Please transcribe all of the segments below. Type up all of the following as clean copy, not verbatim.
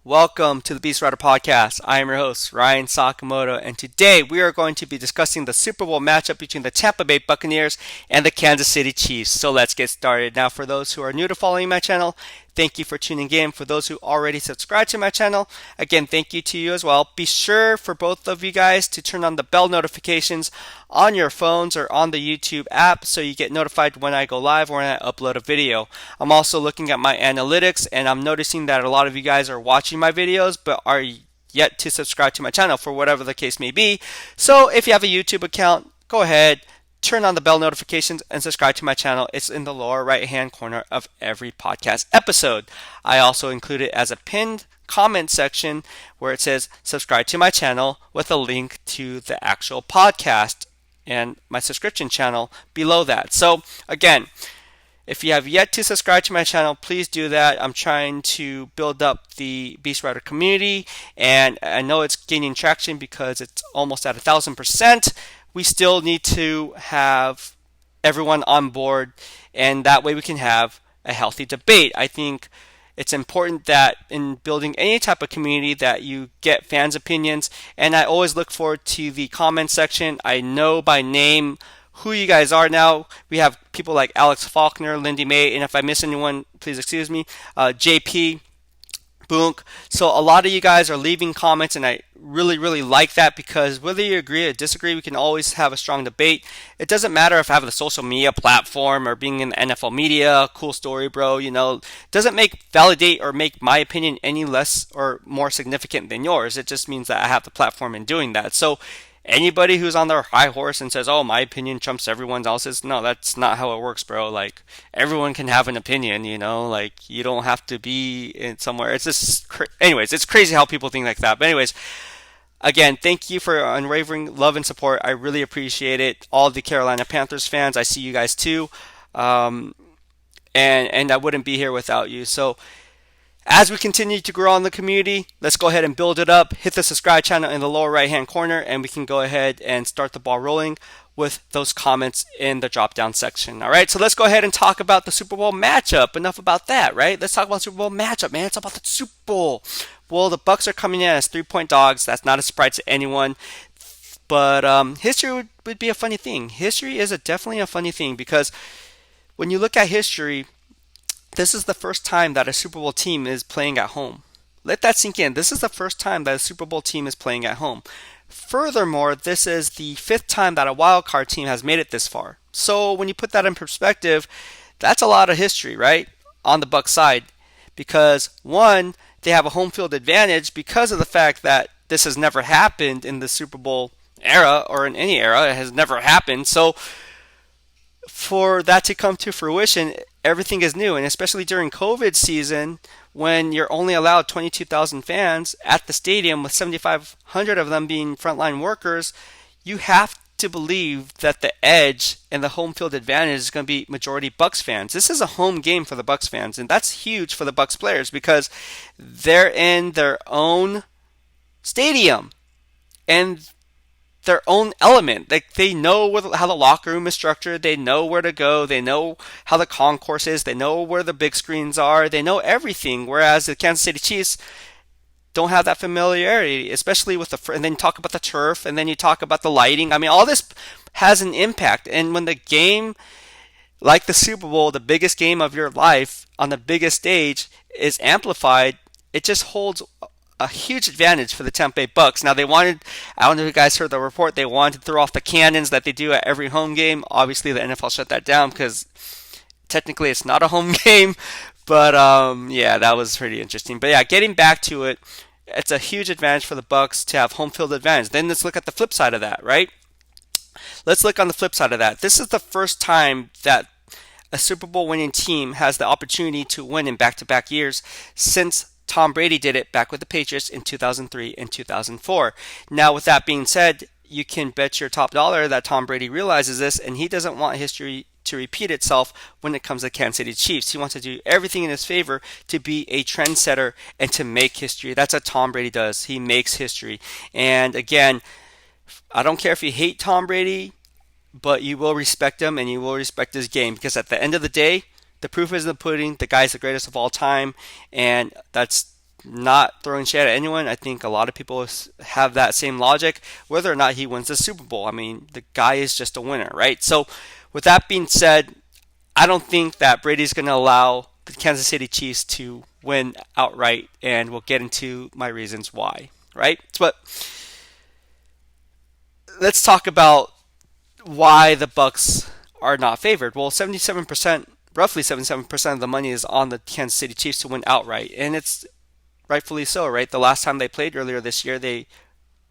Welcome to the BEASTwriter podcast. I am your host, Ryan Sakamoto, and today we are going to be discussing the Super Bowl matchup between the Tampa Bay Buccaneers and the Kansas City Chiefs. So let's get started. Now, for those who are new to following my channel, thank you for tuning in. For those who already subscribed to my channel, again, thank you to you as well. Be sure for both of you guys to turn on the bell notifications on your phones or on the YouTube app so you get notified when I go live or when I upload a video. I'm also looking at my analytics and I'm noticing that a lot of you guys are watching my videos but are yet to subscribe to my channel for whatever the case may be. So if you have a YouTube account, go ahead, turn on the bell notifications and subscribe to my channel. It's in the lower right hand corner of every podcast episode. I also include it as a pinned comment section where it says subscribe to my channel with a link to the actual podcast and my subscription channel below that. So again, if you have yet to subscribe to my channel, please do that. I'm trying to build up the BEASTwriter community, and I know it's gaining traction because it's almost at 1,000%. We still need to have everyone on board, and that way we can have a healthy debate. I think it's important that in building any type of community that you get fans' opinions, and I always look forward to the comment section. I know by name who you guys are now. We have people like Alex Faulkner, Lindy May, and if I miss anyone, please excuse me, JP, Boonk. So a lot of you guys are leaving comments, and I really like that because whether you agree or disagree, we can always have a strong debate. It doesn't matter if I have a social media platform or being in the NFL media. Cool story, bro. You know, doesn't validate or make my opinion any less or more significant than yours. It just means that I have the platform in doing that. So anybody who's on their high horse and says, "Oh, my opinion trumps everyone else's," no, that's not how it works, bro. Like, everyone can have an opinion, you know. Like, you don't have to be in somewhere. It's just, anyways, it's crazy how people think like that. But anyways, again, thank you for unwavering love and support. I really appreciate it. All the Carolina Panthers fans, I see you guys too. And I wouldn't be here without you. So as we continue to grow on the community, let's go ahead and build it up. Hit the subscribe channel in the lower right hand corner and we can go ahead and start the ball rolling with those comments in the drop down section. All right, so let's go ahead and talk about the Super Bowl matchup. Enough about that, right? Let's talk about Super Bowl matchup, man. It's about the Super Bowl. Well, the Bucs are coming in as 3-point dogs. That's not a surprise to anyone. But history would be a funny thing. History is definitely a funny thing because when you look at history, this is the first time that a Super Bowl team is playing at home. Let that sink in. This is the first time that a Super Bowl team is playing at home. Furthermore, this is the 5th time that a wild card team has made it this far. So when you put that in perspective, that's a lot of history, right? On the Bucs side. Because one, they have a home field advantage because of the fact that this has never happened in the Super Bowl era or in any era. It has never happened. So for that to come to fruition, everything is new, and especially during COVID season when you're only allowed 22,000 fans at the stadium with 7,500 of them being frontline workers, you have to believe that the edge and the home field advantage is going to be majority Bucs fans. This is a home game for the Bucs fans, and that's huge for the Bucs players because they're in their own stadium and their own element. Like, they know how the locker room is structured. They know where to go. They know how the concourse is. They know where the big screens are. They know everything. Whereas the Kansas City Chiefs don't have that familiarity, especially with and then you talk about the turf, and then you talk about the lighting. I mean, all this has an impact. And when the game, like the Super Bowl, the biggest game of your life on the biggest stage, is amplified, it just holds a huge advantage for the Tampa Bay Bucs. Now, I don't know if you guys heard the report, they wanted to throw off the cannons that they do at every home game. Obviously, the NFL shut that down because technically it's not a home game. But yeah, that was pretty interesting. But yeah, getting back to it, it's a huge advantage for the Bucs to have home field advantage. Then let's look at the flip side of that, right? Let's look on the flip side of that. This is the first time that a Super Bowl winning team has the opportunity to win in back-to-back years since Tom Brady did it back with the Patriots in 2003 and 2004. Now, with that being said, you can bet your top dollar that Tom Brady realizes this, and he doesn't want history to repeat itself when it comes to Kansas City Chiefs. He wants to do everything in his favor to be a trendsetter and to make history. That's what Tom Brady does. He makes history. And again, I don't care if you hate Tom Brady, but you will respect him and you will respect his game because at the end of the day, the proof is in the pudding. The guy's the greatest of all time, and that's not throwing shade at anyone. I think a lot of people have that same logic, whether or not he wins the Super Bowl. I mean, the guy is just a winner, right? So, with that being said, I don't think that Brady's going to allow the Kansas City Chiefs to win outright, and we'll get into my reasons why, right? But let's talk about why the Bucs are not favored. Well, 77%, roughly 77% of the money is on the Kansas City Chiefs to win outright, and it's rightfully so, right? The last time they played earlier this year, they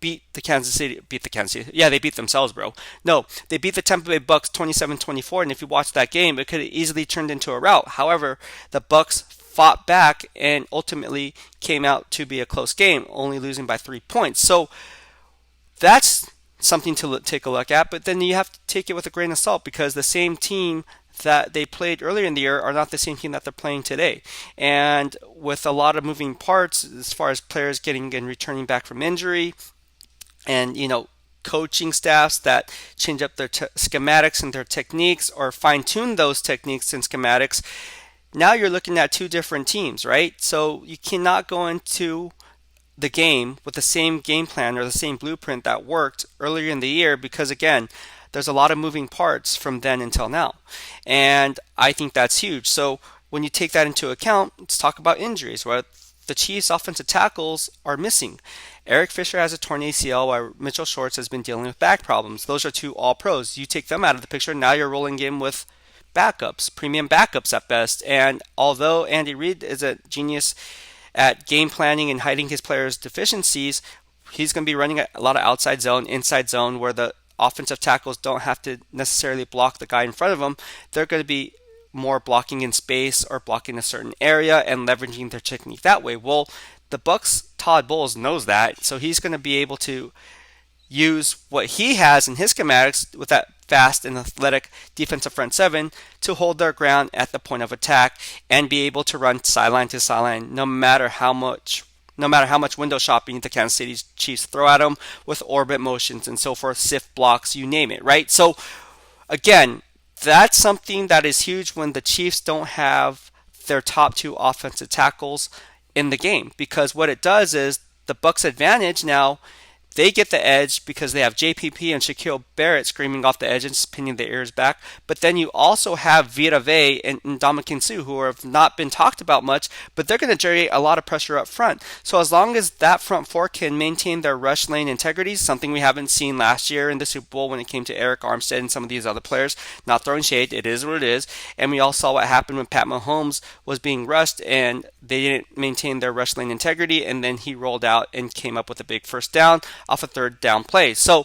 yeah, they beat themselves, bro. No, they beat the Tampa Bay Bucs 27-24, and if you watch that game, it could have easily turned into a rout. However, the Bucs fought back and ultimately came out to be a close game, only losing by 3 points. So that's something to take a look at, but then you have to take it with a grain of salt because the same team that they played earlier in the year are not the same team that they're playing today. And with a lot of moving parts as far as players getting and returning back from injury, and coaching staffs that change up their schematics and their techniques or fine tune those techniques and schematics, now you're looking at two different teams, right? So you cannot go into the game with the same game plan or the same blueprint that worked earlier in the year because, again, there's a lot of moving parts from then until now. And I think that's huge. So when you take that into account, let's talk about injuries, where the Chiefs' offensive tackles are missing. Eric Fisher has a torn ACL while Mitchell Schwartz has been dealing with back problems. Those are two all-pros. You take them out of the picture, now you're rolling in with backups, premium backups at best. And although Andy Reid is a genius at game planning and hiding his players' deficiencies, he's going to be running a lot of outside zone, inside zone, where the offensive tackles don't have to necessarily block the guy in front of them. They're going to be more blocking in space or blocking a certain area and leveraging their technique that way. Well, the Bucs' Todd Bowles knows that, so he's going to be able to use what he has in his schematics with that fast and athletic defensive front seven to hold their ground at the point of attack and be able to run sideline to sideline no matter how much window shopping the Kansas City Chiefs throw at them with orbit motions and so forth, sift blocks, you name it, right? So again, that's something that is huge when the Chiefs don't have their top two offensive tackles in the game, because what it does is the Bucs' advantage now, they get the edge because they have JPP and Shaquille Barrett screaming off the edge and pinning their ears back. But then you also have Vita Vea and Ndamukong Suh, who have not been talked about much, but they're going to generate a lot of pressure up front. So as long as that front four can maintain their rush lane integrity, something we haven't seen last year in the Super Bowl when it came to Eric Armstead and some of these other players, not throwing shade, it is what it is. And we all saw what happened when Pat Mahomes was being rushed and they didn't maintain their rush lane integrity, and then he rolled out and came up with a big first down off a third down play. So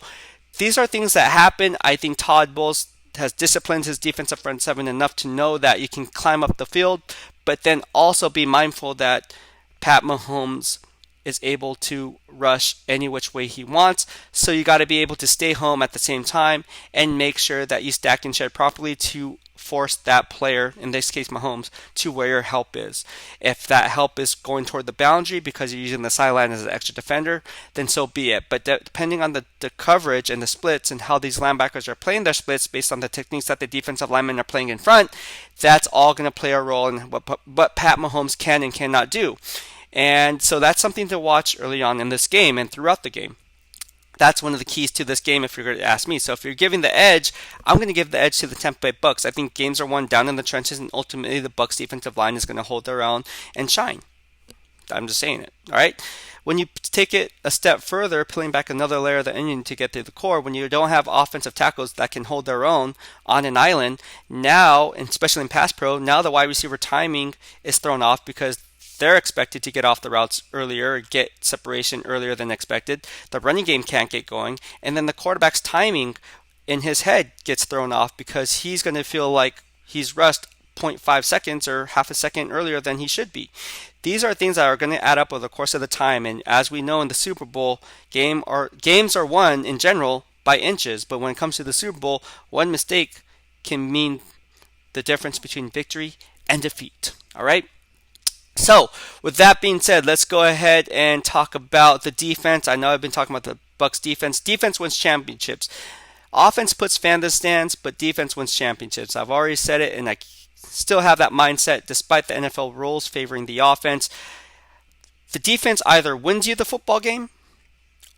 these are things that happen. I think Todd Bowles has disciplined his defensive front seven enough to know that you can climb up the field, but then also be mindful that Pat Mahomes is able to rush any which way he wants. So you got to be able to stay home at the same time and make sure that you stack and shed properly to force that player, in this case Mahomes, to where your help is. If that help is going toward the boundary because you're using the sideline as an extra defender, then so be it. But depending on the coverage and the splits and how these linebackers are playing their splits based on the techniques that the defensive linemen are playing in front, that's all going to play a role in what Pat Mahomes can and cannot do. And so that's something to watch early on in this game and throughout the game. That's one of the keys to this game if you're going to ask me. So if you're giving the edge, I'm going to give the edge to the Tampa Bay Bucs. I think games are won down in the trenches, and ultimately the Bucs defensive line is going to hold their own and shine. I'm just saying it. All right. When you take it a step further, peeling back another layer of the onion to get to the core, when you don't have offensive tackles that can hold their own on an island, now, and especially in pass pro, now the wide receiver timing is thrown off because they're expected to get off the routes earlier, get separation earlier than expected. The running game can't get going. And then the quarterback's timing in his head gets thrown off because he's going to feel like he's rushed 0.5 seconds or half a second earlier than he should be. These are things that are going to add up over the course of the time. And as we know in the Super Bowl, games are won in general by inches. But when it comes to the Super Bowl, one mistake can mean the difference between victory and defeat. All right? So, with that being said, let's go ahead and talk about the defense. I know I've been talking about the Bucs defense. Defense wins championships. Offense puts fans in the stands, but defense wins championships. I've already said it, and I still have that mindset despite the NFL rules favoring the offense. The defense either wins you the football game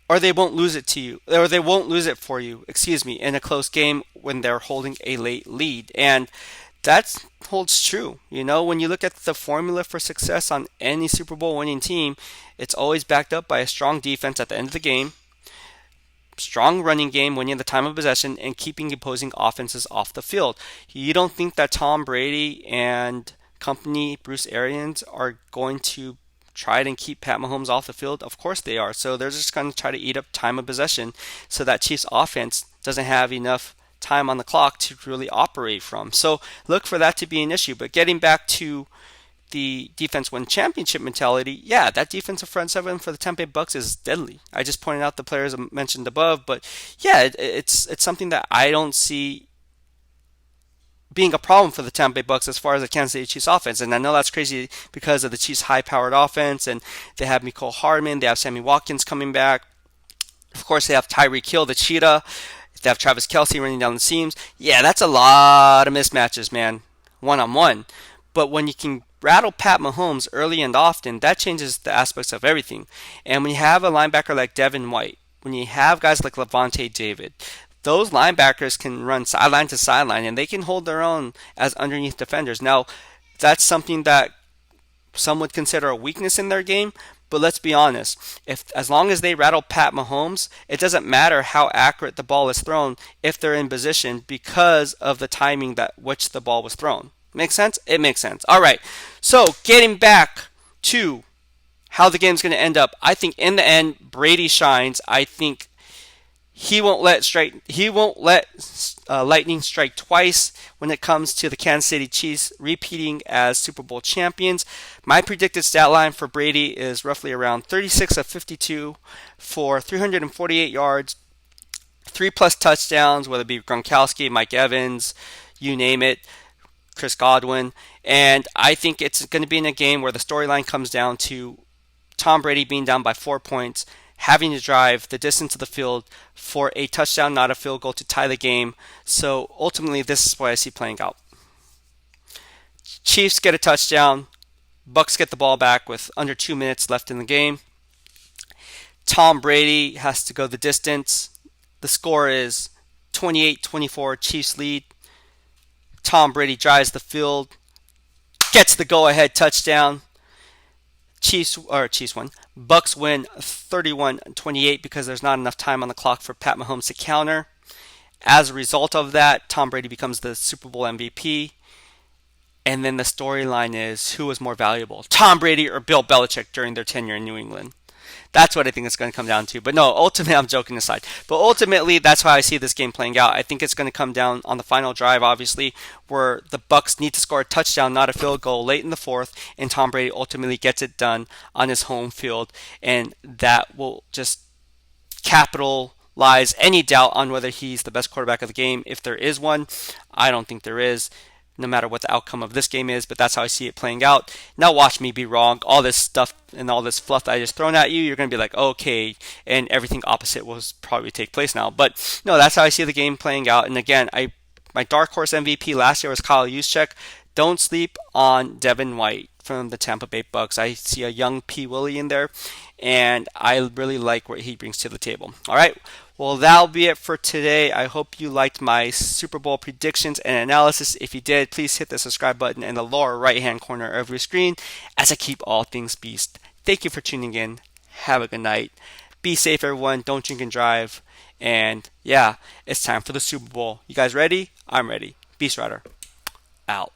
or they won't lose it to you, or they won't lose it for you, excuse me, in a close game when they're holding a late lead. And that holds true. You know, when you look at the formula for success on any Super Bowl winning team, it's always backed up by a strong defense at the end of the game, strong running game winning the time of possession, and keeping opposing offenses off the field. You don't think that Tom Brady and company, Bruce Arians, are going to try and keep Pat Mahomes off the field? Of course they are. So they're just going to try to eat up time of possession so that Chiefs offense doesn't have enough time on the clock to really operate from. So look for that to be an issue. But getting back to the defense win championship mentality, yeah, that defensive front seven for the Tampa Bay Bucs is deadly. I just pointed out the players I mentioned above, but yeah, it's something that I don't see being a problem for the Tampa Bay Bucs as far as the Kansas City Chiefs offense. And I know that's crazy because of the Chiefs' high-powered offense, and they have Mecole Hardman, they have Sammy Watkins coming back. Of course, they have Tyreek Hill, the cheetah. They have Travis Kelce running down the seams. Yeah, that's a lot of mismatches, man, one-on-one. But when you can rattle Pat Mahomes early and often, that changes the aspects of everything. And when you have a linebacker like Devin White, when you have guys like Levante David, those linebackers can run sideline to sideline and they can hold their own as underneath defenders. Now, that's something that some would consider a weakness in their game, but let's be honest. If as long as they rattle Pat Mahomes, it doesn't matter how accurate the ball is thrown if they're in position because of the timing that which the ball was thrown. Make sense? It makes sense. All right. So, getting back to how the game's going to end up, I think in the end Brady shines. I think he won't let lightning strike twice when it comes to the Kansas City Chiefs repeating as Super Bowl champions. My predicted stat line for Brady is roughly around 36 of 52 for 348 yards, 3+ touchdowns, whether it be Gronkowski, Mike Evans, you name it, Chris Godwin. And I think it's going to be in a game where the storyline comes down to Tom Brady being down by 4 points, having to drive the distance of the field for a touchdown, not a field goal, to tie the game. So ultimately, this is what I see playing out. Chiefs get a touchdown. Bucs get the ball back with under 2 minutes left in the game. Tom Brady has to go the distance. The score is 28-24, Chiefs lead. Tom Brady drives the field, gets the go-ahead touchdown. Chiefs won. Bucs win 31-28 because there's not enough time on the clock for Pat Mahomes to counter. As a result of that, Tom Brady becomes the Super Bowl MVP. And then the storyline is who was more valuable, Tom Brady or Bill Belichick during their tenure in New England. That's what I think it's going to come down to. But no, ultimately, I'm joking aside. But ultimately, that's how I see this game playing out. I think it's going to come down on the final drive, obviously, where the Bucs need to score a touchdown, not a field goal, late in the fourth, and Tom Brady ultimately gets it done on his home field, and that will just capitalize any doubt on whether he's the best quarterback of the game. If there is one, I don't think there is, no matter what the outcome of this game is, but that's how I see it playing out. Now watch me be wrong. All this stuff and all this fluff that I just thrown at you, you're going to be like, okay, and everything opposite will probably take place now. But no, that's how I see the game playing out. And again, my dark horse MVP last year was Kyle Juszczyk. Don't sleep on Devin White from the Tampa Bay Bucs. I see a young P. Willie in there, and I really like what he brings to the table. All right. Well, that'll be it for today. I hope you liked my Super Bowl predictions and analysis. If you did, please hit the subscribe button in the lower right-hand corner of your screen as I keep all things Beast. Thank you for tuning in. Have a good night. Be safe, everyone. Don't drink and drive. And yeah, it's time for the Super Bowl. You guys ready? I'm ready. BEASTwriter, out.